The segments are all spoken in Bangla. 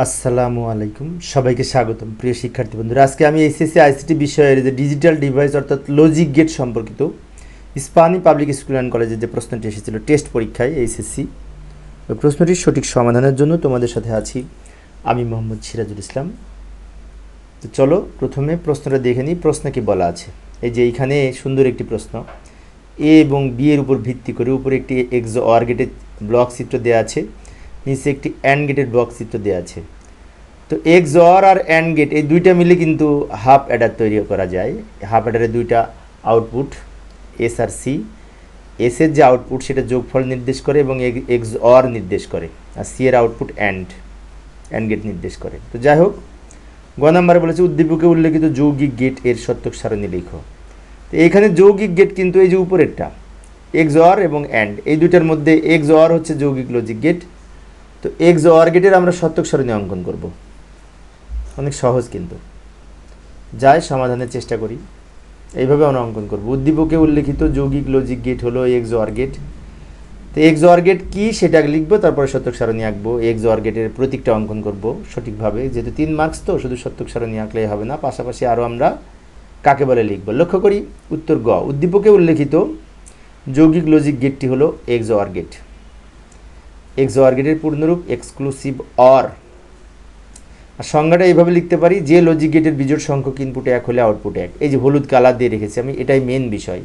আসসালামু আলাইকুম, সবাইকে স্বাগতম প্রিয় শিক্ষার্থী বন্ধুরা। আজকে আমি এইচএসসি আইসিটি বিষয়ের যে ডিজিটাল ডিভাইস অর্থাৎ লজিক গেট সম্পর্কিত ইস্পাহানি পাবলিক স্কুল অ্যান্ড কলেজের যে প্রশ্নটি এসেছিল টেস্ট পরীক্ষায় এইচএসসি, ওই প্রশ্নটির সঠিক সমাধানের জন্য তোমাদের সাথে আছি আমি মোহাম্মদ সিরাজুল ইসলাম। তো চলো প্রথমে প্রশ্নটা দেখে নিই। প্রশ্নে কি বলা আছে। এই যে এইখানে সুন্দর একটি প্রশ্ন, এ এবং বি এর উপর ভিত্তি করে উপরে একটি এক্স অর গেটের ব্লক চিত্র দেওয়া আছে, নিচে একটি অ্যান্ড গেটের ব্লক চিত্র দেওয়া আছে। তো এক্স অর আর অ্যান্ড গেট এই দুইটা মিলে কিন্তু হাফ অ্যাডার তৈরি করা যায়। হাফ অ্যাডারের দুইটা আউটপুট এস আর সি। এসের যে আউটপুট সেটা যোগফল নির্দেশ করে এবং এক্স অর নির্দেশ করে, আর সি এর আউটপুট অ্যান্ড গেট নির্দেশ করে। তো যাই হোক, গ নম্বরে বলেছে উদ্দীপকে উল্লেখিত যৌগিক গেট এর সত্যক সারণী লিখো। তো এইখানে যৌগিক গেট কিন্তু এই যে উপরেরটা এক্স অর এবং অ্যান্ড, এই দুইটার মধ্যে এক্স অর হচ্ছে যৌগিক লজিক গেট। তো এক্স অর গেটের আমরা সত্যক সারণী অঙ্কন করব। অনেক সহজ, কিন্তু যাই সমাধানের চেষ্টা করি। এইভাবে আমরা অঙ্কন করব। উদ্দীপকে উল্লেখিত যৌগিক লজিক গেট হলো এক্স অর গেট। তো এক্স অর গেট কী সেটা লিখবো, তারপরে সত্যক সারণী আঁকবো। এক্স অর গেটের প্রতীকটা অঙ্কন করব সঠিকভাবে, যেহেতু 3 মার্কস, তো শুধু সত্যক সারণী আঁকলেই হবে না, পাশাপাশি আরও আমরা কাকে বলে লিখব। লক্ষ্য করি উত্তর গ, উদ্দীপকে উল্লেখিত যৌগিক লজিক গেটটি হলো XOR gate. XOR গেটের পূর্ণরূপ এক্সক্লুসিভ অর। আর সংজ্ঞাটা এইভাবে লিখতে পারি, যে লজিক গেটের বিজোড় সংখ্যক ইনপুট 1 হলে আউটপুট 1। এই যে হলুদ কালার দিয়ে রেখেছি আমি, এটাই মেন বিষয়।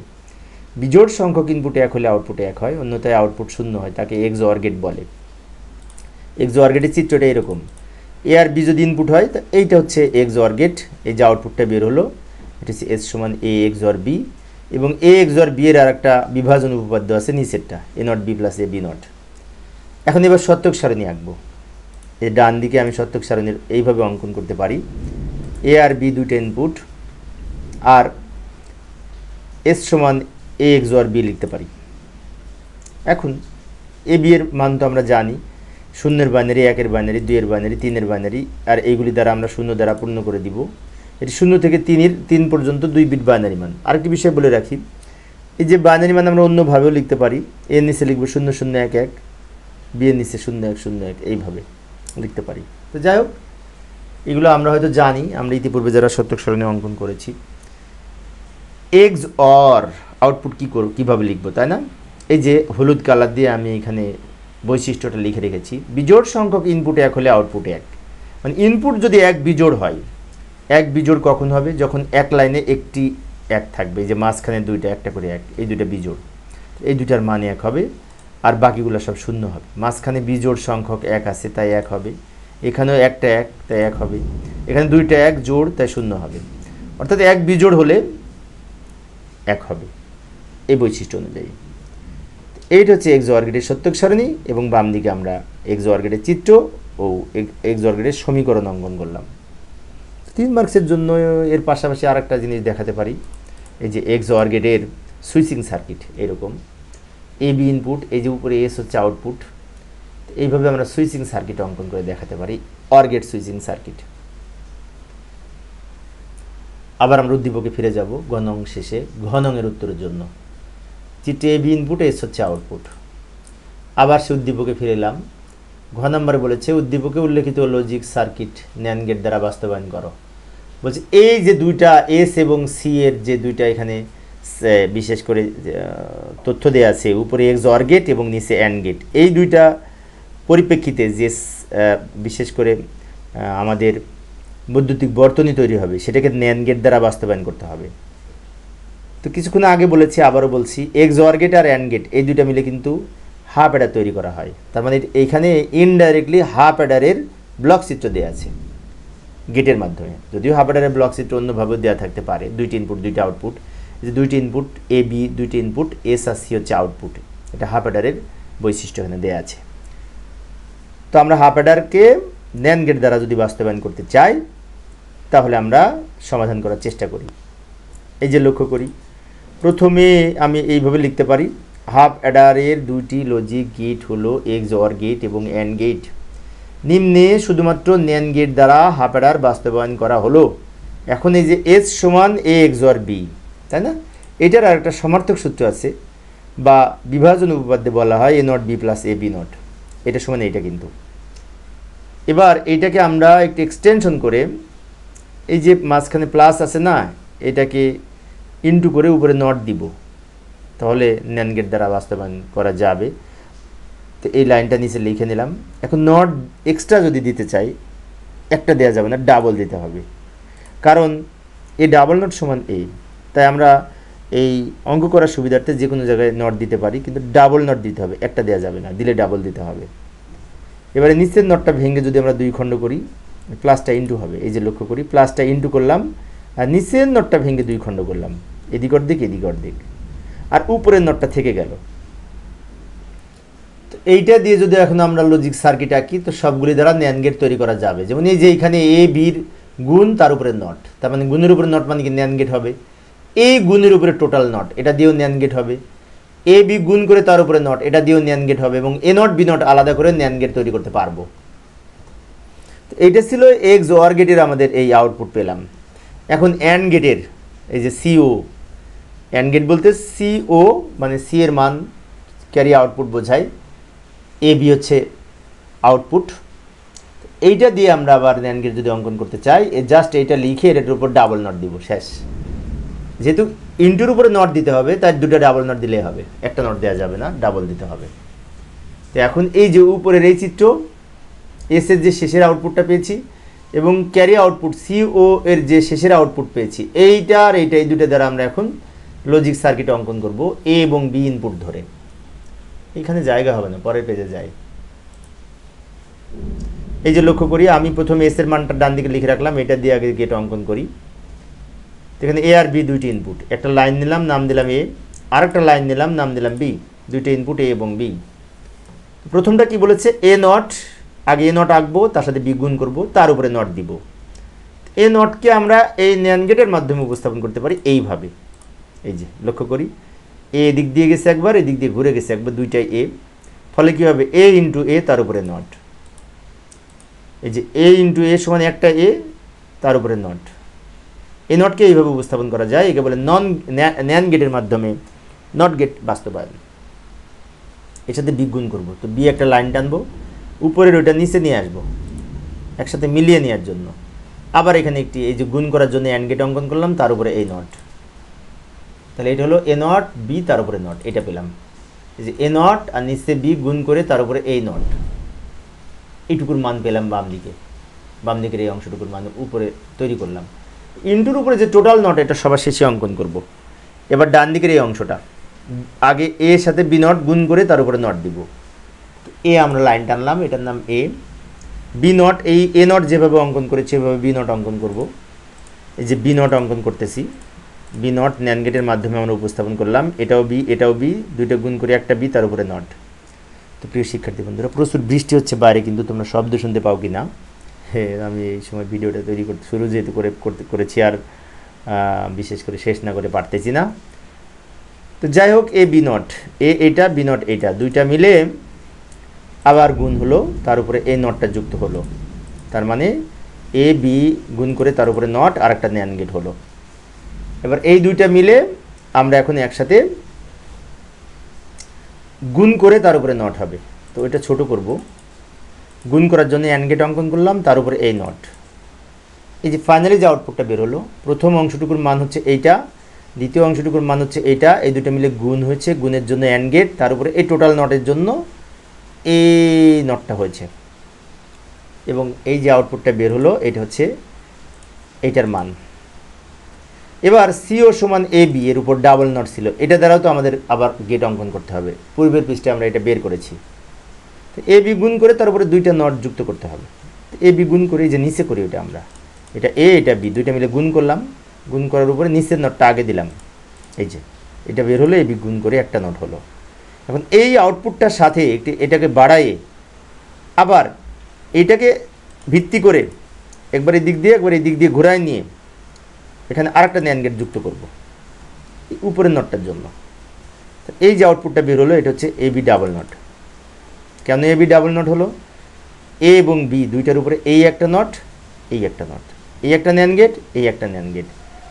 বিজোড় সংখ্যক ইনপুট 1 হলে আউটপুট 1 হয়, অন্যথায় আউটপুট 0 হয়, তাকে এক্স অর গেট বলে। এক্স অর গেটের চিত্রটা এরকম, এ আর বি যদি ইনপুট হয় তো এইটা হচ্ছে এক্স অর গেট। এই যে আউটপুটটা বের হলো, এটা হচ্ছে এস সমান এ এক্স অর বি, এবং এ এক্স অর বি এর আর একটা বিভাজন উপপাদ্য আছে নিচেরটা, A not B plus A B not. এখন এবার সত্যক সারণী আঁকবো। এই ডান দিকে আমি সত্যক সারণীর এইভাবে অঙ্কন করতে পারি। এ আর বি দুইটা ইনপুট, আর এস সমান এ এক্স অর বি লিখতে পারি। এখন এ বি এর মান তো আমরা জানি, 0-এর বাইনারি, 1-এর বাইনারি, 2-এর বাইনারি, 3-এর বাইনারি, আর এইগুলি দ্বারা আমরা 0 দ্বারা পূর্ণ করে দিব। এটি 0 থেকে 3 পর্যন্ত 2 বিট বাইনারি মান। আরেকটি বিষয় বলে রাখি, এই যে বাইনারি মান আমরা অন্যভাবেও লিখতে পারি। এর নিচে লিখবো 0011, বি এর নিচে 0101, এইভাবে লিখতে পারি। তো যাই হোক, এগুলো আমরা হয়তো জানি, আমরা ইতিপূর্বে যারা সত্যক সারণী অঙ্কন করেছি। এক্স অর আউটপুট কীভাবে লিখবো, তাই না? এই যে হলুদ কালার দিয়ে আমি এখানে বৈশিষ্ট্যটা লিখে রেখেছি। বিজোড় সংখ্যক ইনপুট 1 হলে আউটপুট 1। মানে ইনপুট যদি 1 বিজোড় হয়, 1 বিজোড় কখন হবে? যখন এক লাইনে একটি 1 থাকবে, যে মাঝখানে দুইটা একটা করে 1, এই দুইটা বিজোড়, এই দুইটার মান 1 হবে, আর বাকিগুলো সব 0 হবে। মাঝখানে বিজোড় সংখ্যক 1 আছে, তাই 1 হবে। এখানেও একটা 1, তাই 1 হবে। এখানে দুইটা 1 জোড়, তাই 0 হবে। অর্থাৎ 1 বিজোড় হলে 1 হবে, এই বৈশিষ্ট্য অনুযায়ী। এইটা হচ্ছে এক্স অর গেটের সত্যক সারণী, এবং বাম দিকে আমরা এক্স অর গেটের চিত্র ও এক্স অর গেটের সমীকরণ অঙ্কন করলাম। 3 মার্কসের জন্য এর পাশাপাশি আর একটা জিনিস দেখাতে পারি। এই যে এক্স অর গেটের সুইচিং সার্কিট এরকম, এ বি ইনপুট, এই যে উপরে এস হচ্ছে আউটপুট। এইভাবে আমরা সুইচিং সার্কিট অঙ্কন করে দেখাতে পারি, অর গেট সুইচিং সার্কিট। আবার আমরা উদ্দীপকে ফিরে যাব ঘ নং শেষে, ঘ নং এর উত্তরের জন্য। চিত্রে এ বি ইনপুট, এস হচ্ছে আউটপুট। আবার সে উদ্দীপকে ফিরে এলাম। ঘ নম্বরে বলেছে উদ্দীপকে উল্লেখিত লজিক সার্কিট ন্যান্ড গেট দ্বারা বাস্তবায়ন করো। বলছে এই যে দুইটা এস এবং সি এর যে দুইটা এখানে বিশেষ করে তথ্য দেওয়া আছে, উপরে এক্স অর গেট এবং নিচে অ্যান্ড গেট, এই দুইটা পরিপ্রেক্ষিতে যে বিশেষ করে আমাদের বৈদ্যুতিক বর্তনী তৈরি হবে, সেটাকে ন্যান্ড গেট দ্বারা বাস্তবায়ন করতে হবে। তো কিছুক্ষণ আগে বলেছি, আবারও বলছি, এক্স অর গেট আর অ্যান্ড গেট এই দুইটা মিলে কিন্তু হাফ অ্যাডার তৈরি করা হয়। তার মানে এইখানে ইনডাইরেক্টলি হাফ অ্যাডারের ব্লক চিত্র দেওয়া আছে গেটের মাধ্যমে। যদিও হাফ অ্যাডারের ব্লক চিত্র অন্যভাবেও দেওয়া থাকতে পারে, দুইটি ইনপুট দুইটা আউটপুট, যে দুইটি ইনপুট এ বি, দুইটি ইনপুট এস আর সি হচ্ছে আউটপুট। এটা হাফ অ্যাডারের বৈশিষ্ট্য এখানে দেওয়া আছে। তো আমরা হাফ অ্যাডারকে ন্যান্ড গেট দ্বারা যদি বাস্তবায়ন করতে চাই, তাহলে আমরা সমাধান করার চেষ্টা করি। এই যে লক্ষ্য করি, প্রথমে আমি এইভাবে লিখতে পারি, হাফ অ্যাডারের দুইটি লজিক গেট হলো এক্স অর গেট এবং অ্যান্ড গেট। নিম্নে শুধুমাত্র ন্যান্ড গেট দ্বারা হাফ অ্যাডার বাস্তবায়ন করা হলো। এখন এই যে এস সমান এ এক্স অর বি, তাই না? এটার আর একটা সমার্থক সূত্র আছে, বা বিভাজন উপপাদ্যে বলা হয় A not B plus A B not. এটা সমান এইটা, কিন্তু এবার এইটাকে আমরা একটু এক্সটেনশন করে এই যে মাঝখানে প্লাস আছে না, এটাকে ইনটু করে উপরে নট দিব, তাহলে ন্যান্ড গেট দ্বারা বাস্তবায়ন করা যাবে। তো এই লাইনটা নিচে লিখে নিলাম। এখন নট এক্সট্রা যদি দিতে চাই, একটা দেওয়া যাবে না, ডাবল দিতে হবে, কারণ এ ডাবল নট সমান এ। তাই আমরা এই অঙ্ক করার সুবিধার্থে যে কোনো জায়গায় নট দিতে পারি, কিন্তু ডাবল নট দিতে হবে, একটা দেওয়া যাবে না, দিলে ডাবল দিতে হবে। এবারে নিচের নটটা ভেঙে যদি আমরা দুই খণ্ড করি, প্লাসটা ইনটু হবে, এই যে লক্ষ্য করি প্লাসটা ইনটু করলাম, আর নিচের নটটা ভেঙে দুই খণ্ড করলাম, এদিক অর্ধেক এদিক অর্ধেক, আর উপরের নটটা থেকে গেল। তো এইটা দিয়ে যদি এখন আমরা লজিক সার্কিট আঁকি, তো সবগুলি দ্বারা ন্যান্ড গেট তৈরি করা যাবে। যেমন এই যে এখানে এ বির গুণ, তার উপরে নট, তার মানে গুণের উপরে নট মানে কি ন্যান্ড গেট হবে। এই গুণের উপরে টোটাল নট, এটা দিয়েও ন্যান্ড গেট হবে। এ বি গুণ করে তার উপরে নট, এটা দিয়েও ন্যান্ড গেট হবে, এবং এ নট বি নট আলাদা করে ন্যান্ড গেট তৈরি করতে পারবো। তো এইটা ছিল এক্স ওয়ার গেটের আমাদের এই আউটপুট পেলাম। এখন অ্যান্ড গেটের এই যে সিও, অ্যান্ড গেট বলতে সিও মানে সি এর মান ক্যারি আউটপুট বোঝায়, এ বি হচ্ছে আউটপুট। এইটা দিয়ে আমরা আবার ন্যান্ড গেট যদি অঙ্কন করতে চাই, জাস্ট এইটা লিখে এটার উপর ডাবল নট দিব, শেষ। যেহেতু ইনটুর উপরে নট দিতে হবে, তাই দুটো ডাবল নট দিলেই হবে, একটা নট দেওয়া যাবে না, ডাবল দিতে হবে। তো এখন এই যে উপরের এই চিত্র, এস এর যে শেষের আউটপুটটা পেয়েছি এবং ক্যারি আউটপুট সিও এর যে শেষের আউটপুট পেয়েছি, এইটা আর এইটা, এই দুটো দ্বারা আমরা এখন লজিক সার্কিট অঙ্কন করব এ এবং বি ইনপুট ধরে। এখানে জায়গা হবে না, পরের পেজে যাই। এই যে লক্ষ্য করি, আমি প্রথমে এস এর মানটা ডান দিকে লিখে রাখলাম, এটা দিয়ে আগে গেট অঙ্কন করি। এখানে এ আর বি দুইটি ইনপুট, একটা লাইন নিলাম নাম দিলাম এ, আর একটা লাইন নিলাম নাম দিলাম বি, দুইটা ইনপুট এ এবং বি। প্রথমটা কি বলেছে, এ নট, আগে এ নট আঁকবো, তার সাথে বি গুণ করবো, তার উপরে নট দিব। এ নটকে আমরা এই ন্যান্ড গেটের মাধ্যমে উপস্থাপন করতে পারি এইভাবে। এই যে লক্ষ্য করি, এ দিক দিয়ে গেছে একবার, এদিক দিয়ে ঘুরে গেছে একবার, দুইটাই এ, ফলে কী হবে, এ ইন্টু এ তার উপরে নট। এই যে এ ইন্টু এ সমান একটা এ, তার উপরে নট। এই নটকে এইভাবে উপস্থাপন করা যায়, একে বলে ন্যান্ড গেটের মাধ্যমে নট গেট বাস্তবায়ন। এর সাথে বি গুণ করবো, তো বি একটা লাইন টানবো, উপরের ওইটা নিচে নিয়ে আসবো একসাথে মিলিয়ে নেওয়ার জন্য। আবার এখানে একটি এই যে গুণ করার জন্য অ্যান্ড গেট অঙ্কন করলাম, তার উপরে এই নট। তাহলে এটা হলো এ নট বি তার উপরে নট, এটা পেলাম। এই যে এ নট আর নিচে বি গুণ করে তার উপরে এই নট, এইটুকুর মান পেলাম বাম দিকে, বাম দিকের এই অংশটুকুর মান উপরে তৈরি করলাম। ইনটুর উপরে যে টোটাল নট, এটা সবার শেষে অঙ্কন করব। এবার ডান দিকের এই অংশটা, আগে এ এর সাথে বি নট গুণ করে তার উপরে নট দিব। এ আমরা লাইন টানলাম, এটার নাম এ। বি নট, এই এ নট যেভাবে অঙ্কন করেছি এভাবে বি নট অঙ্কন করব। এই যে বি নট অঙ্কন করতেছি, বি নট ন্যান্ড গেটের মাধ্যমে আমরা উপস্থাপন করলাম, এটাও বি এটাও বি, দুইটা গুণ করে একটা বি, তার উপরে নট। তো প্রিয় শিক্ষার্থী বন্ধুরা, প্রচুর বৃষ্টি হচ্ছে বাইরে, কিন্তু তোমরা শব্দ শুনতে পাও কি না? হ্যাঁ, আমি এই সময় ভিডিওটা তৈরি করতে শুরু যেহেতু করেছি, আর বিশেষ করে শেষ না করে পারতেছি না। তো যাই হোক, এ বি নট, এটা বি নট এইটা, দুইটা মিলে আবার গুণ হলো, তার উপরে এই নটটা যুক্ত হলো, তার মানে এ বি গুণ করে তার উপরে নট, আর একটা ন্যান্ড গেট হলো। এবার এই দুইটা মিলে আমরা এখন একসাথে গুণ করে তার উপরে নট হবে। তো এটা ছোট করব, গুণ করার জন্য অ্যান্ড গেট অঙ্কন করলাম, তার উপরে এই নট। এই যে ফাইনালি যে আউটপুটটা বের হলো, প্রথম অংশটুকুর মান হচ্ছে এইটা, দ্বিতীয় অংশটুকুর মান হচ্ছে এইটা, এই দুটো মিলে গুণ হয়েছে, গুণের জন্য অ্যান্ড গেট, তার উপরে এই টোটাল নটের জন্য এই নটটা হয়েছে, এবং এই যে আউটপুটটা বের হলো এটা হচ্ছে এইটার মান। এবার সিও সমান এ বি, এর উপর ডাবল নট ছিল, এটা দ্বারাও তো আমাদের আবার গেট অঙ্কন করতে হবে, পূর্বের পৃষ্ঠে আমরা এটা বের করেছি। তো এ বি গুণ করে তার উপরে দুইটা নট যুক্ত করতে হবে। এ বি গুণ করে যে নিচে করি ওটা আমরা, এটা এ এটা বি দুইটা মিলে গুণ করলাম, গুণ করার উপরে নিচের নটটা আগে দিলাম, এই যে এটা বের হলো, এ বি গুণ করে একটা নট হলো। এখন এই আউটপুটটার সাথে এটাকে বাড়ায়ে আবার এইটাকে ভিত্তি করে একবার এই দিক দিয়ে একবার এই দিক দিয়ে ঘোরায় নিয়ে এখানে আরেকটা ন্যান্ড গেট যুক্ত করব উপরের নটটার জন্য। এই যে আউটপুটটা বের হলো এটা হচ্ছে এ বি ডাবল নট। কেন এ বি ডাবল নট হলো? এ এবং বি দুইটার উপরে এই একটা নট, এই একটা নট, এই একটা ন্যান্ড গেট, এই একটা ন্যান্ড গেট,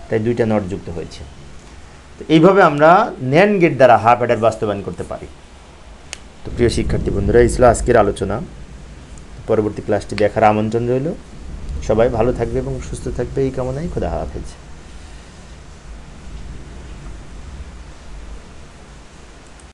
তাই দুইটা নট যুক্ত হয়েছে। তো এইভাবে আমরা ন্যান্ড গেট দ্বারা হাফ অ্যাডার বাস্তবায়ন করতে পারি। তো প্রিয় শিক্ষার্থী বন্ধুরা, এই ছিল আজকের আলোচনা। পরবর্তী ক্লাসটি দেখার আমন্ত্রণ রইল। সবাই ভালো থাকবে এবং সুস্থ থাকবে এই কামনায়। খোদা হাফেজ।